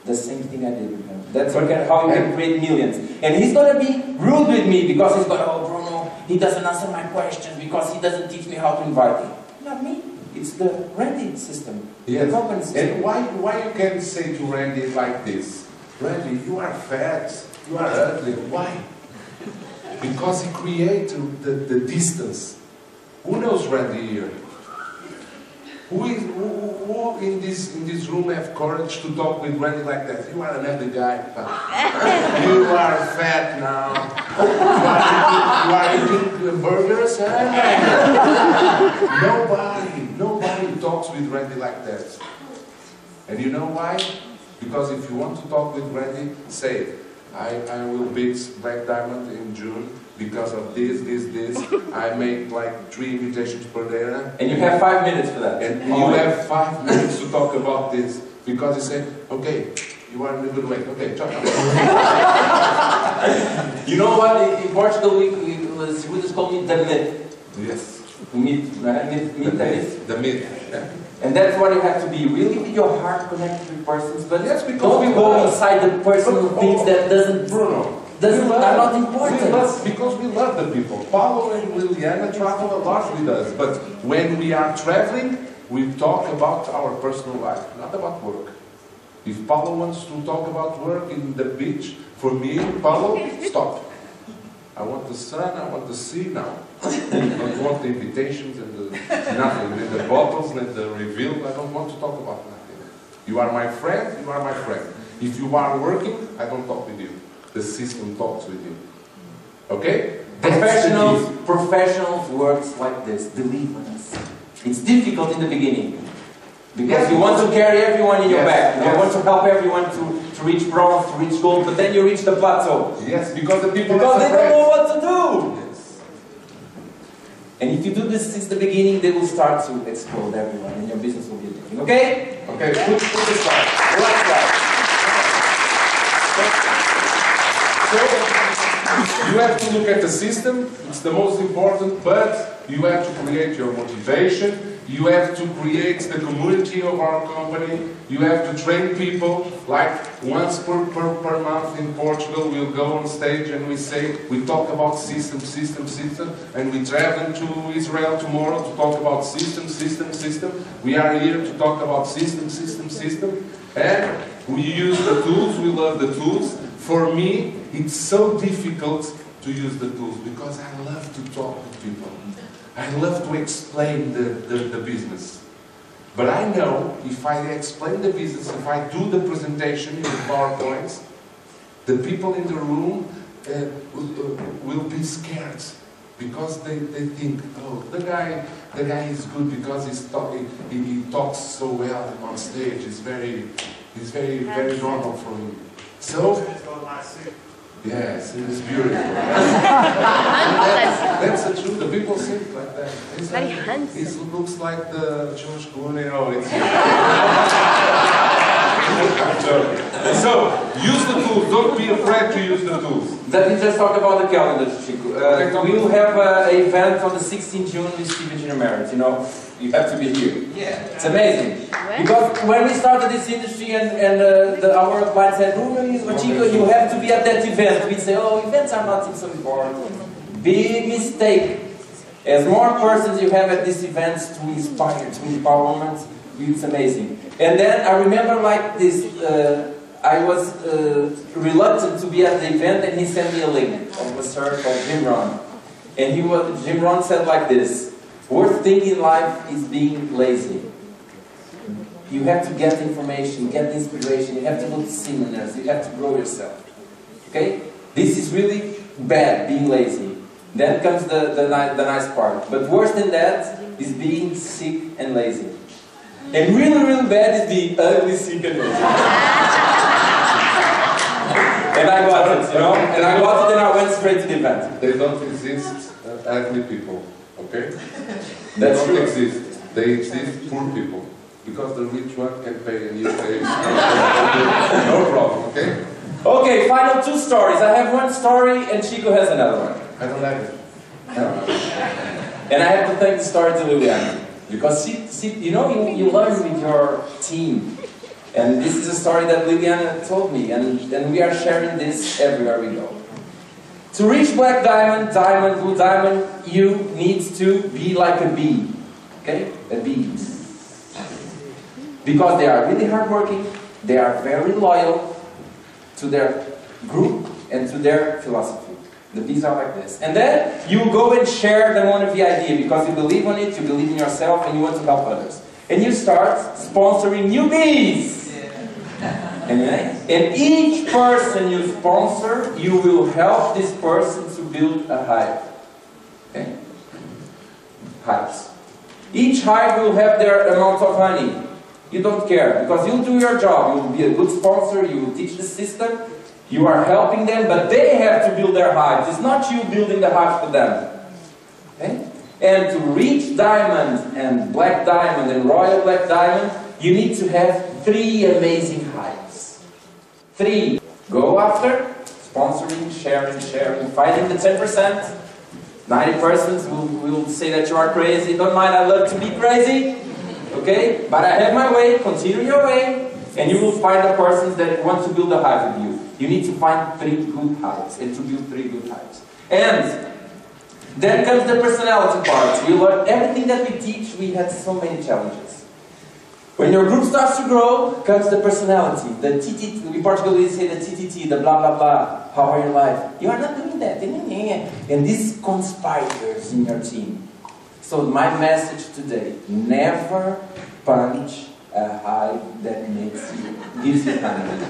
The same thing I did with him. That's how you can create millions. And he's going to be rude with me because he's going, oh Bruno, he doesn't answer my questions because he doesn't teach me how to invite him. Not me. It's the Randy system. Yes. The company system. And why you can say to Randy like this? Randy, you are fat, you are ugly. Why? Because he created the distance. Who knows Randy here? Who in this room have courage to talk with Randy like that? You are another guy. You are fat now. You are eating burgers. Nobody talks with Randy like that. And you know why? Because if you want to talk with Randy, say, I will beat Black Diamond in June because of this. I make like 3 invitations per day. And you have 5 minutes for that. And you have 5 minutes to talk about this. Because he said, okay, you are in a good way. Okay, talk about it. You know what? In Portugal, we just call it the myth. Yes. Myth, right? Myth. The myth. Yeah. And that's what you have to be, really with your heart connected with persons, but Yes, because don't go inside the personal things that Bruno, are not important. Because we love the people. Paulo and Liliana travel a lot with us, but when we are traveling, we talk about our personal life, not about work. If Paulo wants to talk about work in the beach, for me, Paulo, stop. I want the sun, I want the sea now. I don't want the invitations and the nothing, and the bottles and the reveal. I don't want to talk about nothing. You are my friend, you are my friend. If you are working, I don't talk with you. The system talks with you. Okay? Professionals works like this. Believe in us. It's difficult in the beginning. Because you want to carry everyone in your back. You want to help everyone to reach bronze, to reach gold, but then you reach the plateau. Yes, because the people they don't know what to do. Yes. And if you do this since the beginning, they will start to explode everyone, and your business will be different. Okay? Okay, put this slide. The last slide. So, you have to look at the system. It's the most important, but you have to create your motivation. You have to create the community of our company. You have to train people. Like once per month in Portugal, we'll go on stage and we talk about system, and we travel to Israel tomorrow to talk about system. We are here to talk about system, and we use the tools. We love the tools. For me, it's so difficult to use the tools because I love to talk with people. I love to explain the business. But I know if I explain the business, if I do the presentation in the PowerPoints, the people in the room will be scared. Because they think, oh, the guy is good because he talks so well on stage. It's very normal for him. So, yes, it is beautiful. That's the truth. The people think like that. Very handsome. It looks like the George Clooney. Oh, it's. So, use the tools. Don't be afraid to use the tools. Let me just talk about the calendar, Chico. We will have an event on the 16th June with Steve Junior Marriott. You know, you have to be here. Yeah. It's amazing. Because when we started this industry and our clients said, Bruno, Chico, you have to be at that event. We say, oh, events are not so important. Big mistake. As more persons you have at these events to inspire, to empowerment, it's amazing. And then I remember like this, I was reluctant to be at the event, and he sent me a link of a sir called Jim Rohn. And Jim Rohn said like this, worst thing in life is being lazy. You have to get information, get inspiration, you have to go to seminars, you have to grow yourself. Okay? This is really bad, being lazy. Then comes the nice part. But worse than that is being sick and lazy. And really, really bad is being ugly, sick and lazy. And I got it, you know? And I got it and I went straight to the event. They don't exist ugly people, okay? They That's don't true. exist. They exist poor people. Because the rich one can pay and you pay. No problem, okay? Okay, final two stories. I have one story and Chico has another one. I don't like it. And I have to thank the story to Liliana. Because you know, you learn with your team. And this is a story that Liliana told me. And we are sharing this everywhere we go. To reach black diamond, diamond, blue diamond, you need to be like a bee. Okay? A bee. Because they are really hardworking, they are very loyal to their group and to their philosophy. The bees are like this. And then you go and share the MonaVie's idea because you believe on it, you believe in yourself, and you want to help others. And you start sponsoring new bees. And each person you sponsor, you will help this person to build a hive. Okay? Hives. Each hive will have their amount of honey. You don't care, because you'll do your job. You will be a good sponsor, you will teach the system, you are helping them, but they have to build their hives. It's not you building the hive for them. Okay? And to reach diamond and black diamond and royal black diamond, you need to have 3 amazing hives. 3. Go after, sponsoring, sharing, fighting the 10%. 90% will say that you are crazy. Don't mind, I love to be crazy. Okay? But I have my way, continue your way, and you will find a person that wants to build a hive with you. You need to find 3 good hives, and to build 3 good hives. And then comes the personality part. We learn everything that we teach, we had so many challenges. When your group starts to grow, comes the personality. The TTT, in Portugal we say the TTT, the blah blah blah. How are your life? You are not doing that. And these conspirators in your team. So my message today, never punch a hive that gives you honey.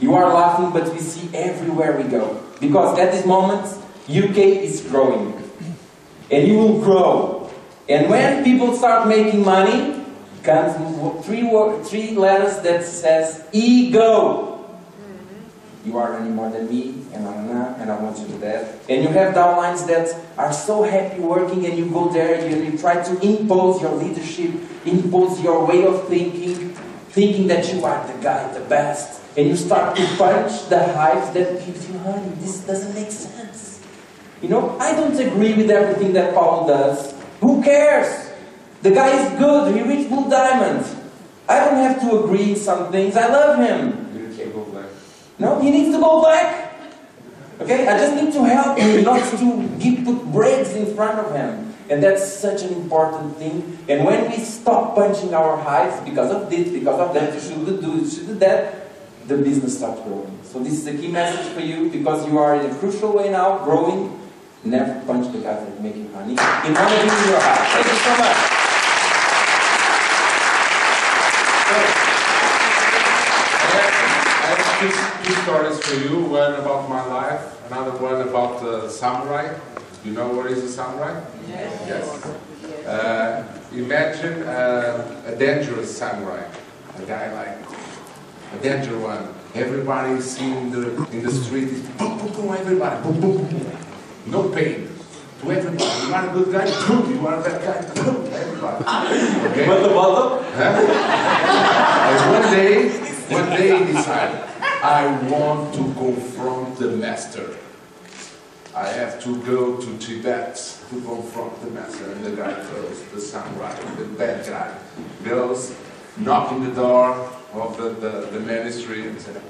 You are laughing, but we see everywhere we go. Because at this moment, UK is growing. And you will grow. And when people start making money, comes 3 letters that says ego. You are earning more than me, and I want you to do that. And you have downlines that are so happy working, and you go there and you try to impose your leadership, impose your way of thinking that you are the guy, the best. And you start to punch the hives that gives you honey. This doesn't make sense. You know, I don't agree with everything that Paulo does. Who cares? The guy is good, he reached blue diamond. I don't have to agree in some things, I love him. You can go black. No, he needs to go black. Okay, I just need to help him, not to put brakes in front of him. And that's such an important thing. And when we stop punching our hives because of this, because of that, you should do that, the business starts growing. So this is a key message for you, because you are in a crucial way now, growing. Never punch the guys that make you honey. In MonaVie's in your house. Thank you so much. I have 2 stories for you. One about my life, another one about samurai. You know what is a samurai? Yes. Imagine a dangerous samurai, a guy like a dangerous one. Everybody is in the street is boom, boom, boom, everybody, boom, boom, boom. No pain to everybody. You are a good guy, boom. You are a bad guy, boom. Everybody. Okay. And one day he decided, I want to confront the master. I have to go to Tibet to confront the master. And the guy goes, the samurai, the bad guy, goes, knocking the door of the ministry and said,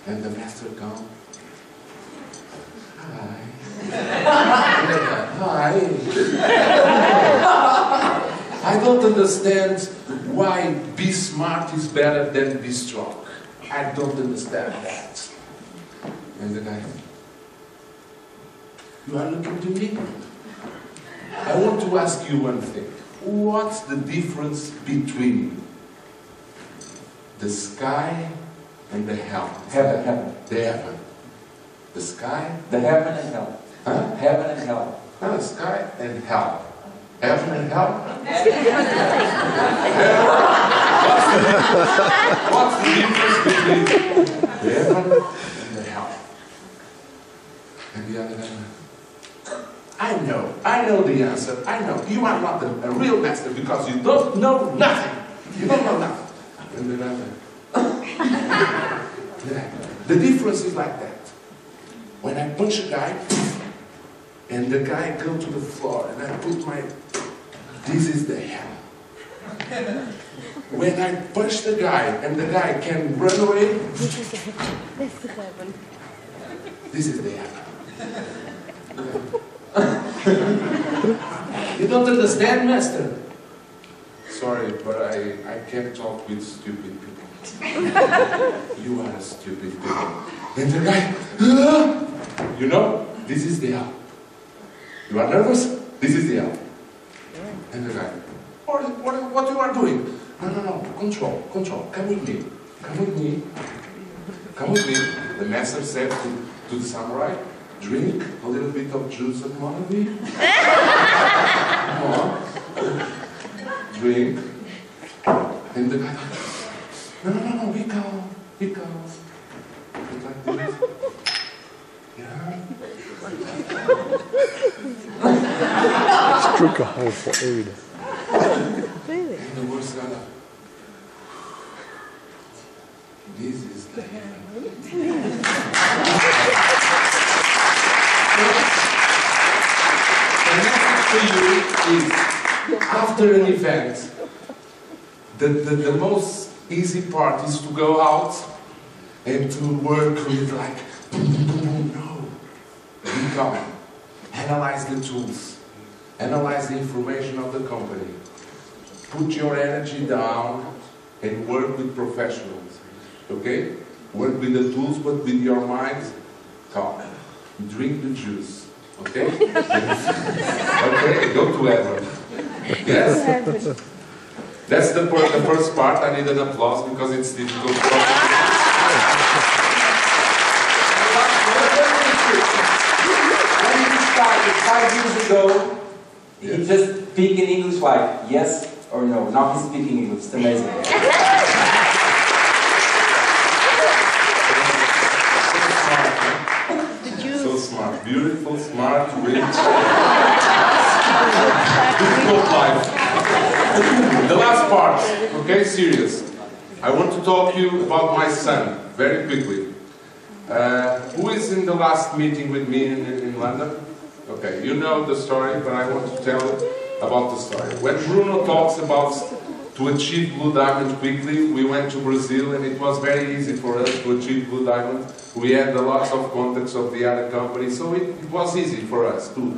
and the master comes. Hi. Hi. I don't understand why be smart is better than be strong. I don't understand that. And the guy, you are looking to me? I want to ask you one thing. What's the difference between the sky and the hell? Heaven. The heaven. The sky? The heaven and hell. Huh? Heaven and hell. No, the sky and hell. Heaven and hell? What's the difference between the heaven and the hell? And the other guy, I know the answer. I know. You are not a real master because you don't know nothing. You don't know nothing. And the other, the difference is like that. When I punch a guy, and the guy go to the floor, and I put my, this is the hell. When I punch the guy, and the guy can run away, this is the heaven. You don't understand, master? Sorry, but I can't talk with stupid people. You are a stupid people. And the guy, you know, this is the hell. You are nervous? This is the hell. And the guy, what you are doing? No, control, come with me. Come with me. The master said to the samurai, drink a little bit of juice of MonaVie's. Come on. Drink. And the guy, no, be calm. Like this. Yeah. Struck a hole for Ada. Really? And the worst guy, this is the heaven. The message for you is, after an event, the most easy part is to go out and to work with like, no, be calm, analyze the tools, analyze the information of the company, put your energy down and work with professionals, okay? Work with the tools, but with your mind, calm. Drink the juice, okay? Okay, go to heaven. Yes? That's the first part. I need an applause because it's difficult. When he started 5 years ago, he just speak in English like yes or no. Now he's speaking English. It's amazing. So smart, beautiful, smart, rich. Difficult life. The last part, okay, serious. I want to talk to you about my son, very quickly. Who is in the last meeting with me in London? Okay, you know the story, but I want to tell about the story. When Bruno talks about to achieve Blue Diamond quickly, we went to Brazil and it was very easy for us to achieve Blue Diamond. We had lots of contacts of the other companies, so it was easy for us to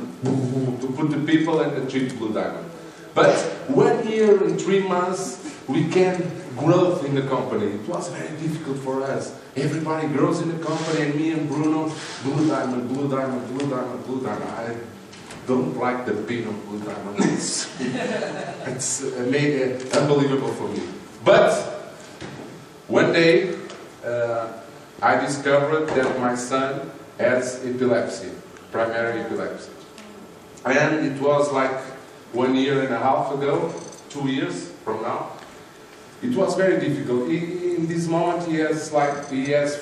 put the people and achieve Blue Diamond. But 1 year and 3 months, we can grow in the company. It was very difficult for us. Everybody grows in the company, and me and Bruno, Blue Diamond, Blue Diamond, Blue Diamond, Blue Diamond. I don't like the pin of Blue Diamond. It's unbelievable for me. But one day, I discovered that my son has epilepsy, primary epilepsy. And it was like 1.5 years ago, 2 years from now. It was very difficult. In this moment he has 4.5 years,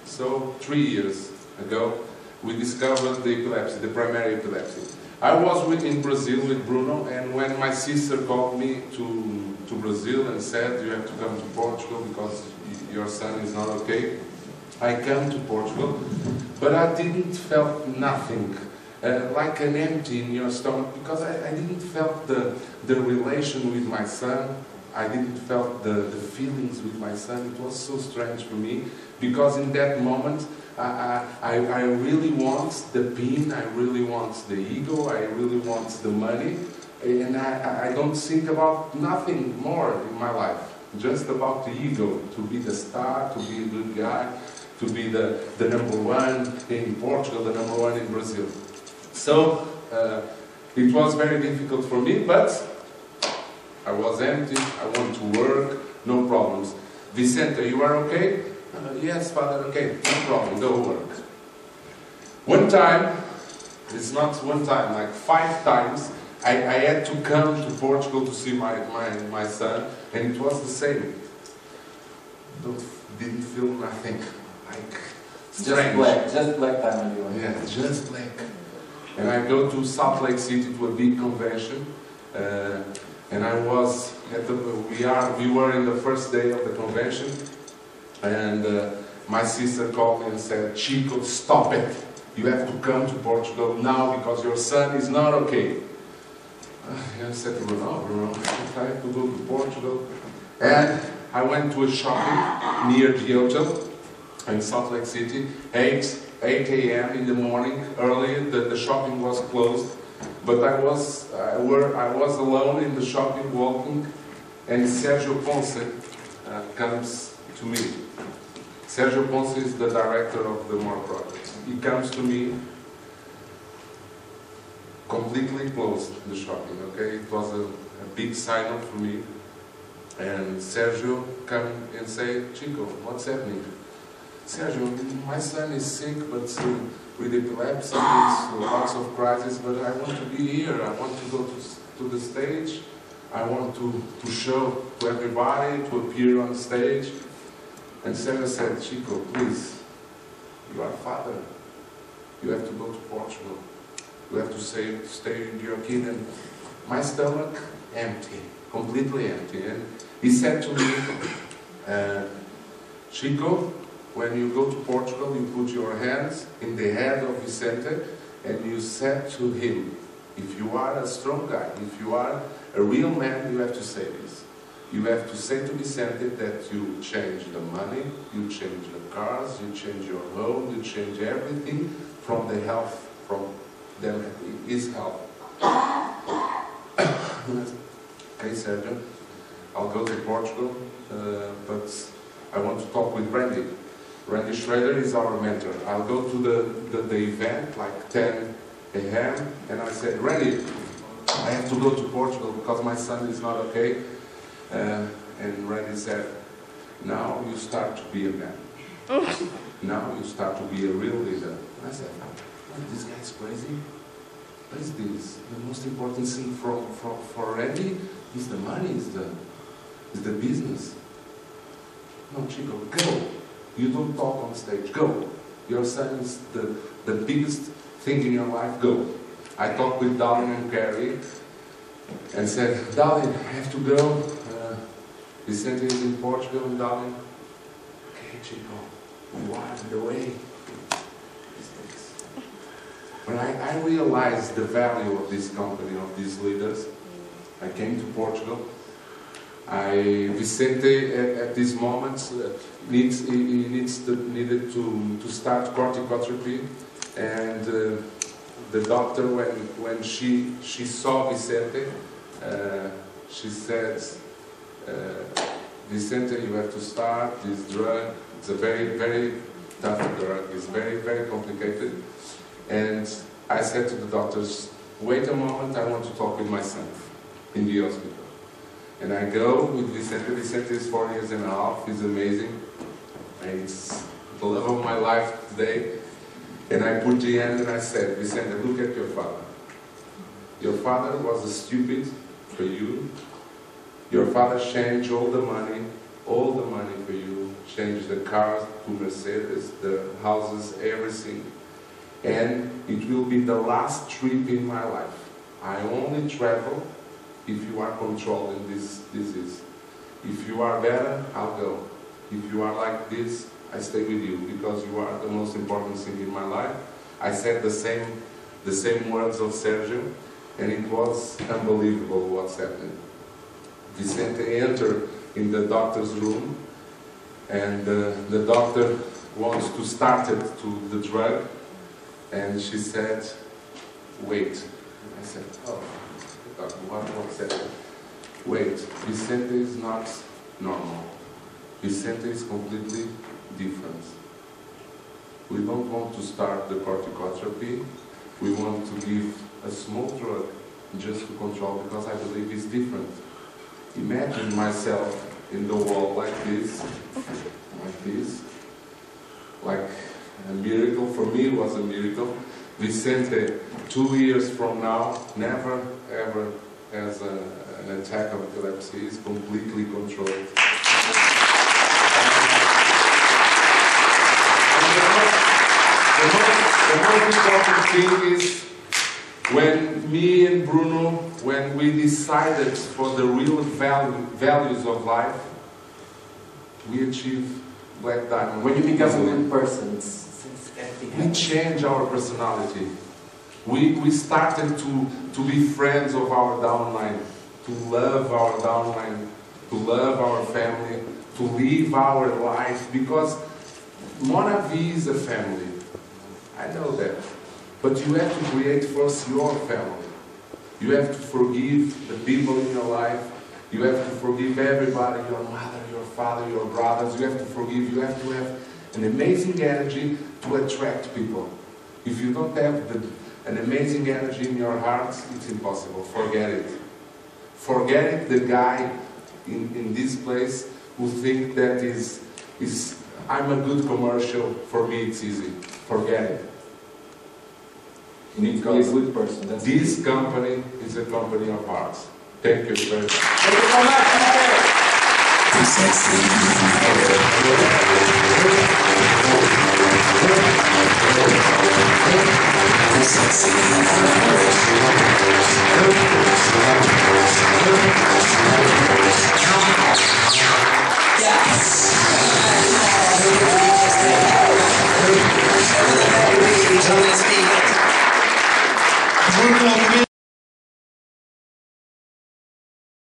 so 3 years ago we discovered the epilepsy, the primary epilepsy. I was in Brazil with Bruno, and when my sister called me to Brazil and said you have to come to Portugal because your son is not okay, I came to Portugal, but I didn't felt nothing. Like an empty in your stomach, because I didn't felt the relation with my son. I didn't felt the feelings with my son. It was so strange for me, because in that moment I really want the pin, I really want the ego, I really want the money, and I don't think about nothing more in my life, just about the ego, to be the star, to be a good guy, to be the #1 in Portugal, the #1 in Brazil. So, it was very difficult for me, but I was empty, I want to work, no problems. Vicente, you are okay? Yes, Father, okay, no problem, go work. One time, it's not one time, like 5 times, I had to come to Portugal to see my son, and it was the same. Didn't feel nothing, like strange. Just black time. Yeah, just black. And I go to Salt Lake City to a big convention, and I was at we were in the first day of the convention, and my sister called me and said, Chico, stop it. You have to come to Portugal now because your son is not okay. I said to Bruno, I have to go to Portugal. And I went to a shopping near the hotel in Salt Lake City, 8 a.m. in the morning, early, the shopping was closed, but I was alone in the shopping walking, and Sergio Ponce comes to me. Sergio Ponce is the director of the MOR project. He comes to me, completely closed the shopping, okay? It was a big sign-up for me, and Sergio come and say, Chico, what's happening? Sergio, my son is sick, but with epilepsy, lots of crises, but I want to be here. I want to go to the stage. I want to show to everybody, to appear on stage. And Sergio said, Chico, please, you are father. You have to go to Portugal. You have to stay with your kid. And my stomach, empty, completely empty. And he said to me, Chico, when you go to Portugal, you put your hands in the head of Vicente and you said to him, if you are a strong guy, if you are a real man, you have to say this. You have to say to Vicente that you change the money, you change the cars, you change your home, you change everything from the health, from his health. Okay, Sergio, I'll go to Portugal, but I want to talk with Randy. Randy Schrader is our mentor. I'll go to the event like 10 a.m. and I said, Randy, I have to go to Portugal because my son is not okay. And Randy said, now you start to be a man. Now you start to be a real leader. I said, oh, this guy's crazy. What is this? The most important thing for Randy is the money, is the business. No, Chico, go. You don't talk on stage, go. Your son is the biggest thing in your life, go. I talked with Darlene and Carrie and said, Darlene, I have to go. Vicente is in Portugal, and Darlene, okay, Chico, you are on the way. When I realized the of this company, of these leaders, I came to Portugal. Vicente at this moment needed to start corticotherapy, and the doctor, when she saw Vicente, she said, Vicente, you have to start this drug. It's a very, very tough drug. It's very, very complicated. And I said to the doctors, wait a moment, I want to talk with my son in the hospital. And I go with Vicente. Vicente is 4 years and a half. He's amazing. And it's the love of my life today. And I put the hand and I said, Vicente, look at your father. Your father was a stupid for you. Your father changed all the money for you. Changed the cars to Mercedes, the houses, everything. And it will be the last trip in my life. I only travel if you are controlling this disease. If you are better, I'll go. If you are like this, I stay with you because you are the most important thing in my life. I said the same words of Sergio, and it was unbelievable what's happening. Vicente entered in the doctor's room, and the doctor wants to start it to the drug, and she said, wait. And I said, oh, doctor, what's that? Wait, Vicente is not normal. Vicente is completely different. We don't want to start the corticotherapy. We want to give a small drug just to control, because I believe it's different. Imagine myself in the wall like this, like a miracle. For me, it was a miracle. Vicente, 2 years from now, never ever has an attack of epilepsy. He's completely controlled. The most important thing is when me and Bruno, when we decided for the real values of life, we achieve Black Diamond. When you become a good person, we change our personality. We started to be friends of our downline, to love our downline, to love our family, to live our life, because MonaVie's is a family. I know that. But you have to create first your family. You have to forgive the people in your life. You have to forgive everybody, your mother, your father, your brothers. You have to forgive. You have to have an amazing energy to attract people. If you don't have an amazing energy in your heart, it's impossible. Forget it. Forget it, the guy in this place who think that I'm a good commercial, for me it's easy. Forget it. You need to be a good person. This company is a company of hearts. Thank you very much. Thank you so much. Bruno Grilo.